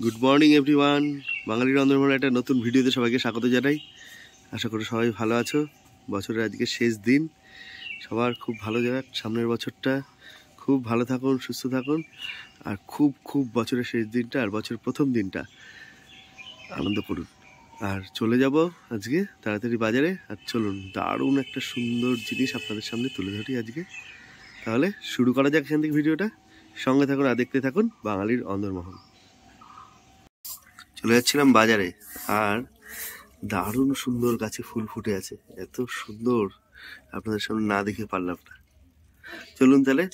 Good morning everyone. বাঙালির রন্ধনমহলে একটা নতুন ভিডিওতে সবাইকে স্বাগত জানাই। আশা করি সবাই ভালো আছো। বছরের আজকে শেষ দিন, সবার খুব ভালো যাক। সামনের বছরটা খুব ভালো থাকুন, সুস্থ থাকুন, আর খুব বছরের শেষ দিনটা আর বছরের প্রথম দিনটা আনন্দ করুন। আর চলে যাব আজকে তাড়াতাড়ি বাজারে। আর চলুন, দারুণ একটা সুন্দর জিনিস আপনাদের সামনে তুলে ধরি আজকে। তাহলে শুরু করা যাক এখান থেকে ভিডিওটা। সঙ্গে থাকুন আর দেখতে থাকুন বাঙালির অন্দরমহল। চলে যাচ্ছিলাম বাজারে, আর দারুণ সুন্দর গাছে ফুল ফুটে আছে, এত সুন্দর আপনাদের সামনে না দেখে পারলাম না। চলুন তাহলে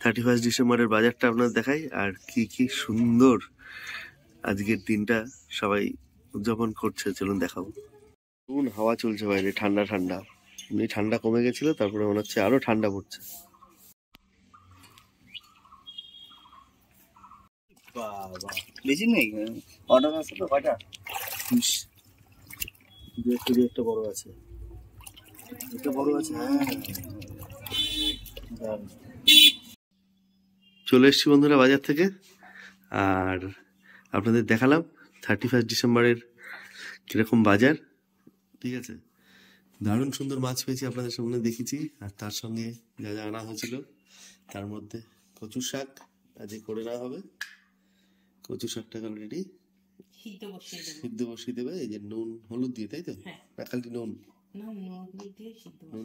31 ডিসেম্বরের বাজারটা আপনাদের দেখাই, আর কি সুন্দর আজকের দিনটা সবাই উদযাপন করছে। চলুন দেখাবো। কোন হাওয়া চলছে বাইরে, ঠান্ডা ঠান্ডা। এমনি ঠান্ডা কমে গেছিল, তারপরে মনে হচ্ছে আরো ঠান্ডা পড়ছে। বাবা, বেশি নেই, অর্ডার আছে তো কয়টা? একটা বড় আছে, একটা বড় আছে। হ্যাঁ, চলে এসছি বন্ধুরা বাজার থেকে, আর আপনাদের দেখালাম 31 ডিসেম্বরের কিরকম বাজার। ঠিক আছে, দারুণ সুন্দর মাছ পেয়েছি, আপনাদের সামনে দেখেছি। আর তার সঙ্গে যা যা আনা হয়েছিল, তার মধ্যে কচুর শাক আজকে করে নেওয়া হবে। কচু শাকটাকে অলরেডি সিদ্ধ বসিয়ে দেবে। এই যে নুন হলুদ দিয়ে, তাই তো? না খালি নুন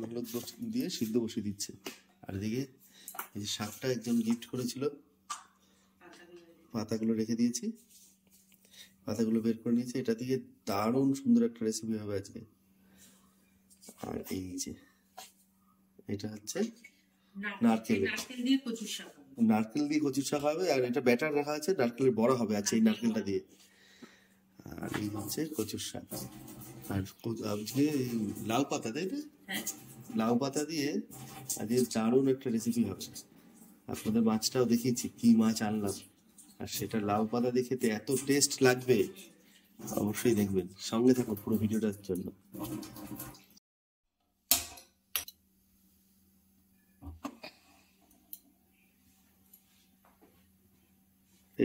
হলুদ দিয়ে সিদ্ধ বসিয়ে দিচ্ছে। আর এদিকে এই যে শাকটা একজন গিফট করেছিল, পাতাগুলো রেখে দিয়েছি, পাতাগুলো বের করে নিয়েছি। এটা দিয়ে দারুণ সুন্দর একটা রেসিপি হবে আজকে। আর এই যে এটা হচ্ছে নারকেল দিয়ে কচুর শাক হবে। আর এটা ব্যাটার রাখা আছে, নারকেলের বড়া হবে আজকে এই নারকেলটা দিয়ে। আর এই হচ্ছে কচুর শাক। আর আজকে লাউ পাতা, তাই না? লাউ পাতা দিয়ে আজকে দারুণ একটা রেসিপি হবে। আপনাদের মাছটাও দেখিয়েছি, কি মাছ আনলাম, আর সেটা লাউ পাতা দিয়ে খেতে এত টেস্ট লাগবে, অবশ্যই দেখবেন। সঙ্গে থাকুন পুরো ভিডিওটার জন্য।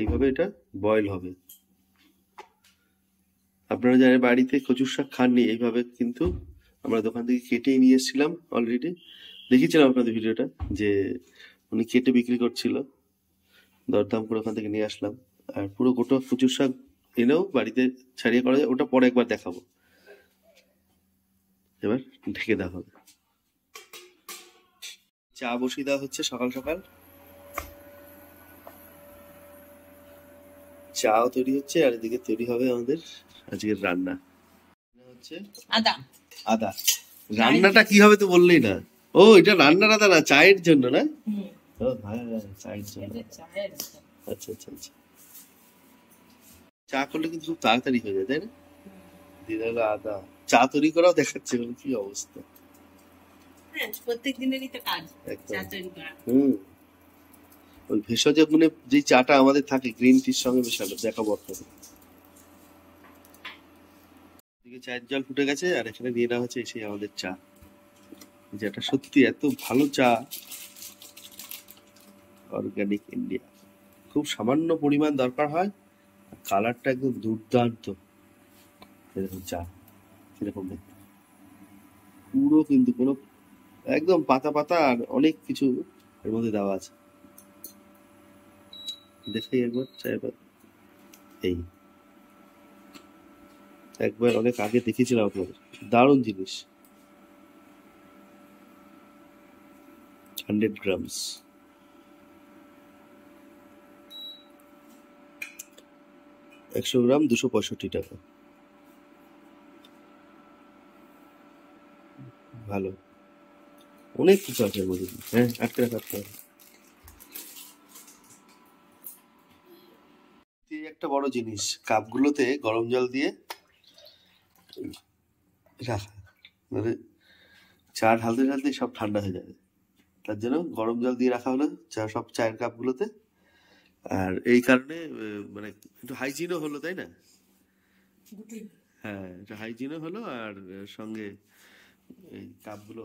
এইভাবে এটা বয়েল হবে। আপনারা যারা বাড়িতে কচুর শাক খাননি, এইভাবে কিন্তু আমরা দোকান থেকে কেটেই নিয়ে এসেছিলাম। অলরেডি দেখিয়েছিলাম আপনাদের ভিডিওটা, যে উনি কেটে বিক্রি করছিল, দরদাম করে ওখান থেকে নিয়ে আসলাম। আর পুরো গোটা কচুর শাক এনেও বাড়িতে ছাড়িয়ে করা যায়, ওটা পরে একবার দেখাবো। এবার ঢেকে দেওয়া হবে। চা বসিয়ে দেওয়া হচ্ছে সকাল সকাল, চাও তৈরি হচ্ছে, আর এদিকে তৈরি হবে আমাদের আজকের রান্না। হচ্ছে আদা। রান্নাটা কি হবে তো বললেই না। ও, এটা রান্নার আদা না, চায়ের জন্য না? ও হ্যাঁ, চায়ের জন্য। আচ্ছা আচ্ছা আচ্ছা। চা করলে কিন্তু খুব তাড়াতাড়ি হয়ে যায়, তাই না? দিদা হলো আদা, চা তৈরি করাও দেখাচ্ছে, কি অবস্থা। প্রত্যেক দিনেরই তো কাজ চা তৈরি করা। ওই ভেষজ গুণে যে চাটা আমাদের থাকে, গ্রিন টির সঙ্গে মেশানো, দেখাবো আপনাদের। এদিকে চায়ের জল ফুটে গেছে, আর এখানে নিয়ে নেওয়া হচ্ছে এসে আমাদের চা, যেটা সত্যি এত ভালো চা, অর্গানিক ইন্ডিয়া। খুব সামান্য পরিমাণ দরকার হয়, কালারটা একদম দুর্দান্ত। এরকম চা কিরকম দেখতে, পুরো কিন্তু কোনো একদম পাতা পাতা, আর অনেক কিছু এর মধ্যে দেওয়া আছে। দেখাই একবার চায়ের পাতা। এই একবার অনেক আগে দেখিয়েছিলাম আপনাদের, দারুণ জিনিস। 100 গ্রামস, 100 গ্রাম 265 টাকা। ভালো, অনেক কিছু আছে এর মধ্যে। হ্যাঁ, আটকে রাখা। একটা বড় জিনিস, কাপগুলোতে গরম জল দিয়ে রাখা, মানে চা ঢালতে ঢালতে সব ঠান্ডা হয়ে যাবে, তার জন্য গরম জল দিয়ে রাখা হলো চা, সব চায়ের কাপগুলোতে। আর এই কারণে মানে একটু হাইজিনও হলো, তাই না? হ্যাঁ, এটা হাইজিনও হলো, আর সঙ্গে এই কাপগুলো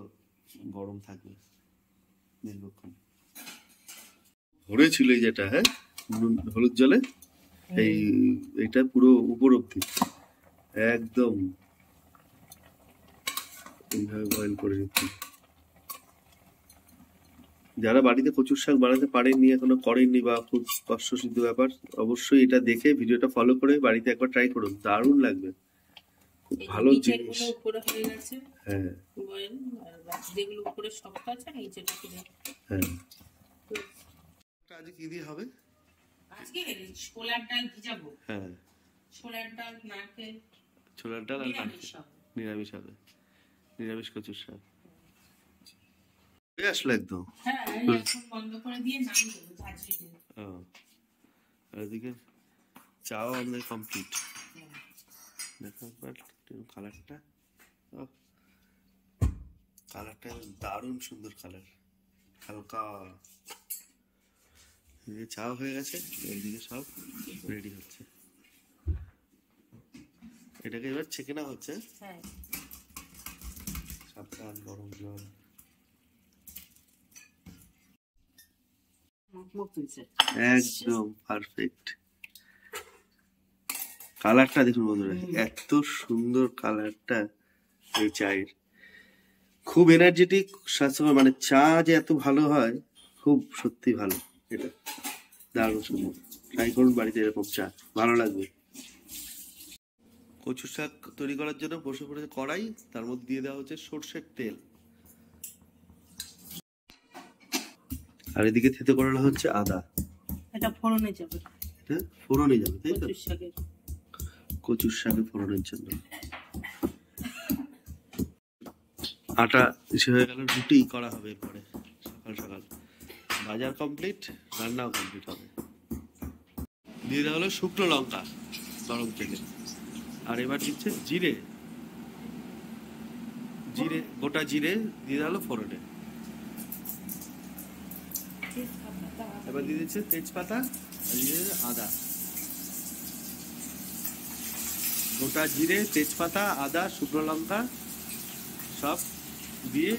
গরম থাকবে দীর্ঘক্ষণ। ভরেছিল এই যেটা, হ্যাঁ, হলুদ জলে এই এটা পুরো উপর অব্দি একদম এইভাবে বয়েল করে নিচ্ছি। যারা বাড়িতে কচুর শাক বানাতে পারেননি, এখনো করেননি বা খুব কষ্টসাধ্য ব্যাপার, অবশ্যই এটা দেখে ভিডিওটা ফলো করে বাড়িতে একবার ট্রাই করুন, দারুণ লাগবে, খুব ভালো জিনিস। উপরে হয়ে গেছে হ্যাঁ বয়েল, আর যেগুলো উপরে শক্ত আছে নিচেটা পুরো। হ্যাঁ। আজকে কি দিয়ে হবে? আজকে ছোলার ডাল ভিজাবো। হ্যাঁ, ছোলার ডাল, নারকেল, ছোলার ডাল আর নারকেল, নিরামিষ হবে। নিরামিষ হবে, নিরামিষ কচুর শাক হয়ে আসলো একদম। হ্যাঁ, এই এখন বন্ধ করে দিয়ে নামিয়ে দেবো ঝাঁঝরি দিয়ে। আর এদিকে চাও আমাদের কমপ্লিট। দেখো একবার কালারটা, কালারটা দারুণ সুন্দর কালার, হালকা। এদিকে চাও হয়ে গেছে, এইদিকে সব রেডি হচ্ছে। এটাকে এবার ছেঁকে নেওয়া হচ্ছে। হ্যাঁ, সাবধান, গরম জল। মুখ তুলছে। একদম পারফেক্ট। কালারটা দেখুন বন্ধুরা, এত সুন্দর কালারটা এই চায়ের, খুব এনার্জেটিক, স্বাস্থ্যকর, মানে চা যে এত ভালো হয়, খুব সত্যি ভালো। এটা দারুণ সুন্দর, ট্রাই করুন বাড়িতে এরকম চা, ভালো লাগবে। কচু শাক তৈরি করার জন্য বসে পড়েছে কড়াই, তার মধ্যে দিয়ে দেওয়া হচ্ছে সর্ষের তেল, আর এদিকে থেতো করানো হচ্ছে আদা। এটা ফোড়নে যাবে। হ্যাঁ, ফোড়নে যাবে, তাই তো? কচুর শাকের। কচুর শাকে ফোড়নের জন্য আটা এসে হয়ে গেল, রুটি করা হবে এরপরে সকাল সকাল। বাজার কমপ্লিট, রান্নাও কমপ্লিট হবে। দিয়ে দেওয়া হলো শুকনো লঙ্কা গরম তেলে, আর এবার দিচ্ছে জিরে, জিরে, গোটা জিরে দিয়ে দেওয়া হলো ফোড়নে। এবার দিয়ে দিচ্ছে তেজপাতা, আর দিয়ে দিচ্ছে আদা। গোটা জিরে, তেজপাতা, আদা, শুকনো লঙ্কা সব দিয়ে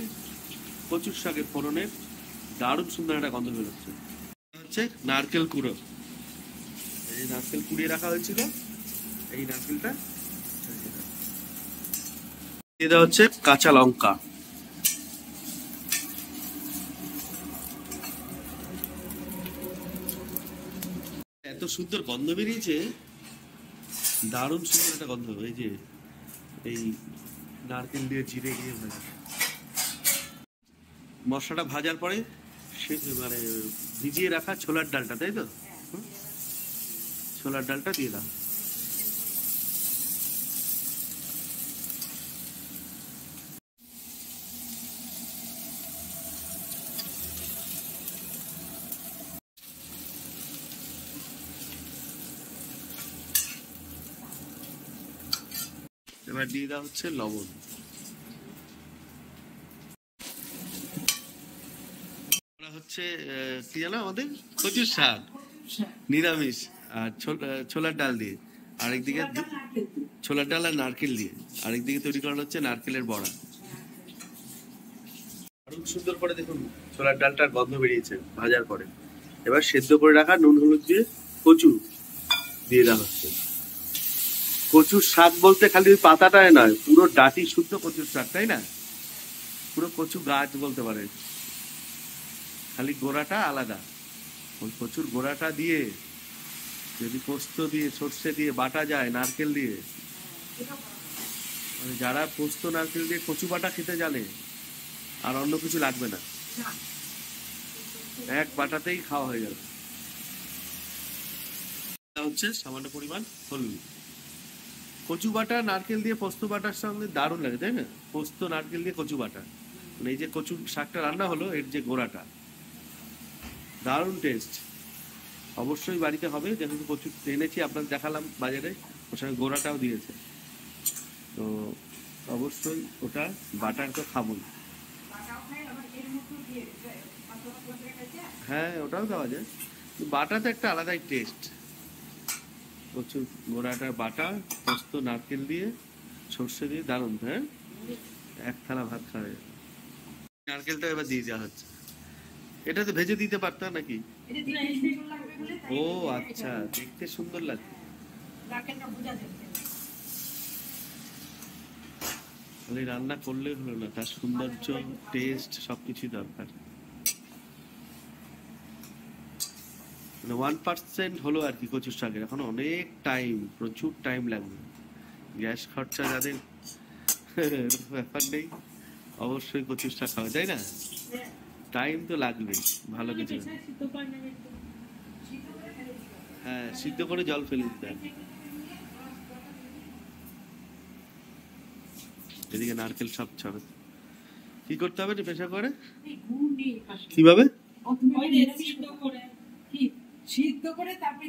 কচুর শাকের ফোড়নের দারুণ সুন্দর একটা গন্ধ বেরোচ্ছে। হচ্ছে নারকেল কুড়ো, এই নারকেল কুড়িয়ে রাখা হয়েছিল, এই নারকেলটা দিয়ে দেওয়া হচ্ছে কাঁচা লঙ্কা। এত সুন্দর গন্ধ বেরিয়েছে, দারুণ সুন্দর একটা গন্ধ। এই যে এই নারকেল দিয়ে জিরে দিয়ে ভাজা মশলাটা ভাজার পরে সে মানে ভিজিয়ে রাখা ছোলার ডালটা, তাই তো? ছোলার ডালটা দিয়ে দাও। এবার দিয়ে দেওয়া হচ্ছে লবণ। হচ্ছে কি জানো, আমাদের কচুর শাক নিরামিষ, আর ছোলার ডাল দিয়ে, আরেকদিকে ছোলার ডাল আর নারকেল দিয়ে, আরেকদিকে তৈরি করা হচ্ছে নারকেলের বড়া। দারুণ সুন্দর করে দেখুন ছোলার ডালটার গন্ধ বেরিয়েছে ভাজার পরে। এবার সেদ্ধ করে রাখা নুন হলুদ দিয়ে কচু দিয়ে দেওয়া হচ্ছে। কচুর শাক বলতে খালি ওই পাতাটাই নয়, পুরো ডাটি শুদ্ধ কচুর শাক, তাই না? পুরো কচু গাছ বলতে পারে, খালি গোড়াটা আলাদা। ওই কচুর গোড়াটা দিয়ে যদি পোস্ত দিয়ে, সর্ষে দিয়ে বাটা যায়, নারকেল দিয়ে, মানে যারা পোস্ত নারকেল দিয়ে কচু বাটা খেতে জানে, আর অন্য কিছু লাগবে না, এক বাটাতেই খাওয়া হয়ে যাবে। হচ্ছে সামান্য পরিমাণ হলুদ। কচু বাটা নারকেল দিয়ে পোস্ত বাটার সঙ্গে দারুণ লাগে, তাই না? পোস্ত নারকেল দিয়ে কচু বাটা, মানে এই যে কচু শাকটা রান্না হলো, এর যে গোড়াটা, দারুণ টেস্ট। অবশ্যই বাড়িতে হবে, যেহেতু কচু এনেছি আপনাদের দেখালাম বাজারে, ওর সঙ্গে গোড়াটাও দিয়েছে, তো অবশ্যই ওটা বাটার তো খাবোই। হ্যাঁ, ওটাও দেওয়া যায়, বাটাতে একটা আলাদাই টেস্ট। কচুর গোড়াটা বাটা, পোস্ত নারকেল দিয়ে, সর্ষে দিয়ে, দারুণ। হ্যাঁ, এক থালা ভাত খাওয়া যায়। নারকেলটা এবার দিয়ে দেওয়া হচ্ছে। এটা তো ভেজে দিতে পারতাম নাকি? খুলে ও আচ্ছা, দেখতে সুন্দর লাগে। নারকেলটা বোঝা যাবে। খালি রান্না করলে হলো না, তার সৌন্দর্য, টেস্ট সবকিছু দরকার। মানে 1% হলো আর কি কচুর শাকের, এখন অনেক টাইম, প্রচুর টাইম লাগবে। গ্যাস খরচা যাদের ব্যাপার নেই, অবশ্যই কচুর শাক খাওয়া যায় না, টাইম তো লাগবে ভালো কিছু। হ্যাঁ, সিদ্ধ করে জল ফেলে দিতে হবে। এদিকে নারকেল সব ছড়ে, কি করতে হবে প্রেসার করে কিভাবে? সিদ্ধ করে তারপরে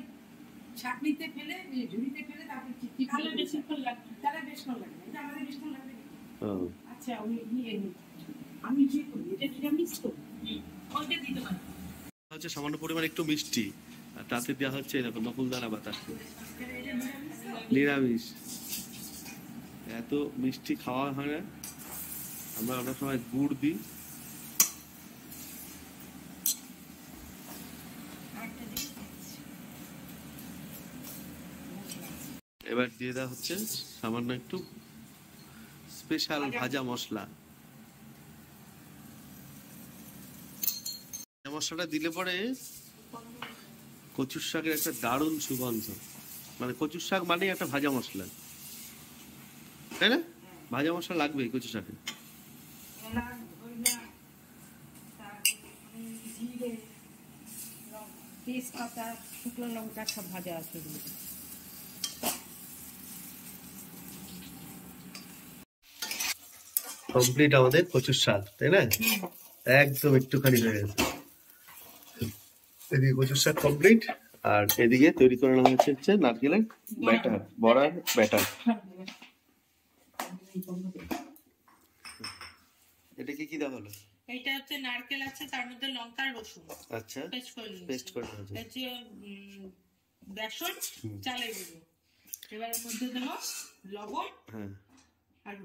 ছাঁকনিতে ফেলে ঝুড়িতে ফেলে তারপরে চিপটি ফেলে বেশিক্ষণ লাগবে, তাহলে বেশিক্ষণ লাগবে। এটা আমাদের বেশিক্ষণ লাগবে। আচ্ছা আমি যে করি এটা নিরামিষ তো, ওইটা দিতে পারি। হচ্ছে সামান্য পরিমাণ একটু মিষ্টি, আর তাতে দেওয়া হচ্ছে এরকম নকুলদানা বাতাস। নিরামিষ, এত মিষ্টি খাওয়া হয় না, আমরা অনেক সময় গুড় দিই। এবার দিয়ে দেওয়া হচ্ছে সামান্য একটু স্পেশাল ভাজা মশলা। মশলাটা দিলে পরে কচুর শাকের একটা দারুণ সুগন্ধ। মানে কচুর শাক মানে একটা ভাজা মশলা, তাই না? ভাজা মশলা লাগবে কচু শাকে। তেজপাতা, শুকনো লঙ্কা সব ভাজা আছে। কমপ্লিট আমাদের কচুর শাক, তাই না? একদম একটুখানি হয়ে গেছে। এদিকে কচুর শাক কমপ্লিট, আর এদিকে তৈরি করে নেওয়া হচ্ছে নারকেলের ব্যাটার, বড়ার ব্যাটার। এটা কি দেওয়া হলো? এটা হচ্ছে নারকেল আছে, তার মধ্যে লঙ্কা আর রসুন আচ্ছা, পেস্ট করে নিয়েছি। হচ্ছে বেসন, চালের গুঁড়ো, এবার এর মধ্যে দেবো লবণ, হ্যাঁ, আর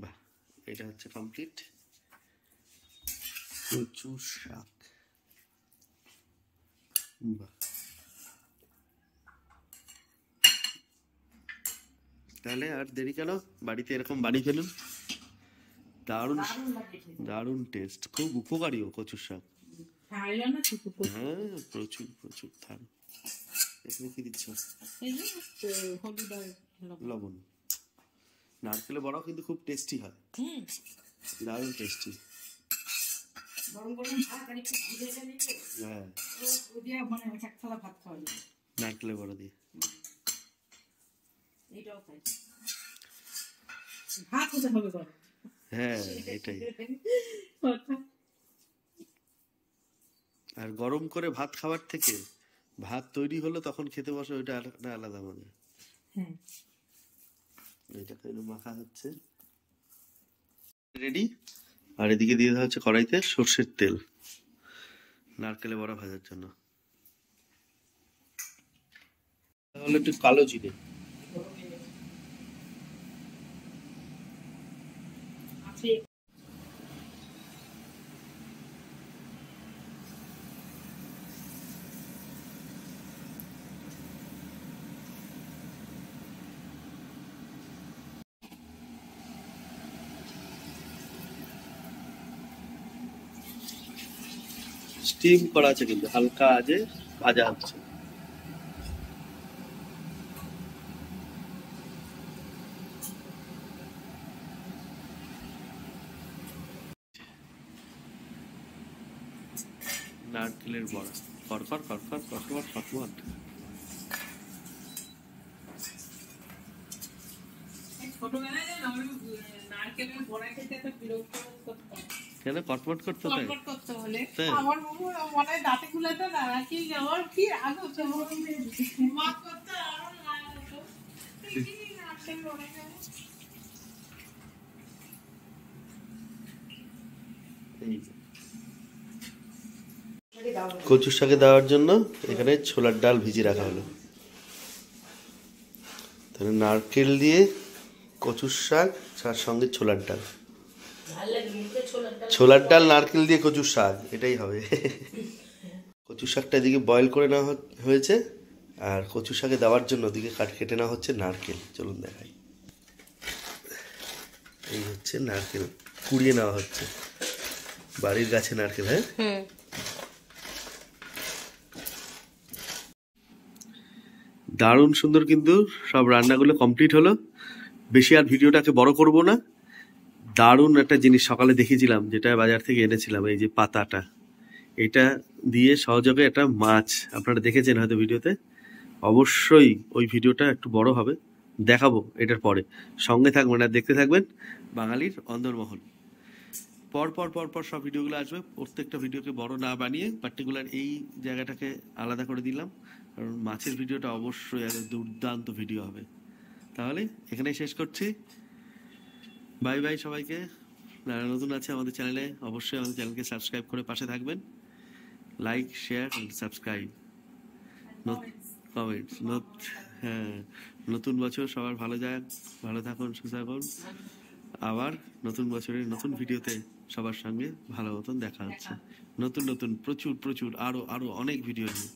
বাহ, এটা হচ্ছে কমপ্লিট কচুর শাক। বাহ, তাহলে আর দেরি কেন, বাড়িতে এরকম বাড়ি ফেলুন। দারুণ দারুণ টেস্ট, খুব উপকারী কচুর শাক। হ্যাঁ, প্রচুর প্রচুর। থান এখানে কি দিচ্ছ? লবণ। নারকেলের বড়াও কিন্তু খুব টেস্টি হয়, দারুণ টেস্টি। হ্যাঁ, নারকেলের বড়া দিয়ে হ্যাঁ, এটাই। আর গরম করে ভাত খাওয়ার থেকে ভাত তৈরি হলো তখন খেতে বসে, ওইটা আলাদা মজা। এটা মাখা হচ্ছে, রেডি। আর এদিকে দিয়ে দেওয়া হচ্ছে কড়াইতে সর্ষের তেল, নারকেলে বড়া ভাজার জন্য। তাহলে একটু কালো জিরে, স্টিম করা আছে কিন্তু হালকা আজে ভাজা হচ্ছে। নারকেলের বড়া কড়কড় কড়কড় কড়কড় কড়কড়। কেন কটমট করতে হয়? আমার মনে হয় দাঁতে খুলাতে না কি আমার কি আগে মা করতে কচুর শাকে দেওয়ার জন্য এখানে ছোলার ডাল ভিজিয়ে রাখা হলো। তাহলে নারকেল দিয়ে কচুর শাক, তার সঙ্গে ছোলার ডাল, ছোলার ডাল নারকেল দিয়ে কচুর শাক, এটাই হবে। কচু শাকটা এদিকে বয়েল করে নেওয়া হয়েছে, আর কচু শাকে দেওয়ার জন্য ওদিকে কেটে নেওয়া হচ্ছে নারকেল। চলুন দেখাই। এই হচ্ছে নারকেল কুড়িয়ে নেওয়া হচ্ছে, বাড়ির গাছে নারকেল। হ্যাঁ, দারুণ সুন্দর। কিন্তু সব রান্নাগুলো কমপ্লিট হলো। বেশি আর ভিডিওটাকে বড় করব না। দারুণ একটা জিনিস সকালে দেখিয়েছিলাম, যেটা বাজার থেকে এনেছিলাম, এই যে পাতাটা, এটা দিয়ে সহযোগে একটা মাছ আপনারা দেখেছেন হয়তো ভিডিওতে। অবশ্যই ওই ভিডিওটা একটু বড় হবে, দেখাবো এটার পরে। সঙ্গে থাকবেন আর দেখতে থাকবেন বাঙালির অন্দরমহল। পর পর পর পর সব ভিডিওগুলো আসবে। প্রত্যেকটা ভিডিওকে বড় না বানিয়ে পার্টিকুলার এই জায়গাটাকে আলাদা করে দিলাম, কারণ মাছের ভিডিওটা অবশ্যই একটা দুর্দান্ত ভিডিও হবে। তাহলে এখানেই শেষ করছি। বাই বাই সবাইকে। যারা নতুন আছে আমাদের চ্যানেলে, অবশ্যই আমাদের চ্যানেলকে সাবস্ক্রাইব করে পাশে থাকবেন। Like, share, subscribe, comments. হ্যাঁ, নতুন বছর সবার ভালো যাক, ভালো থাকুন, সুস্থ থাকুন। আবার নতুন বছরের নতুন ভিডিওতে সবার সঙ্গে ভালো মতন দেখা হচ্ছে। নতুন নতুন প্রচুর প্রচুর আরো আরো অনেক ভিডিও নিয়ে।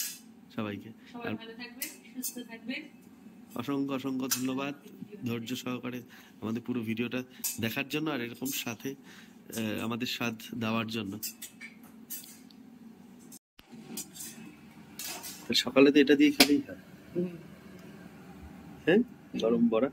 সবাইকে অসংখ্য অসংখ্য ধন্যবাদ ধৈর্য সহকারে আমাদের পুরো ভিডিওটা দেখার জন্য, আর এরকম সাথে আমাদের সাথ দেওয়ার জন্য। সকালে তো এটা দিয়ে খেলেই হয়। হ্যাঁ, গরম বড়া।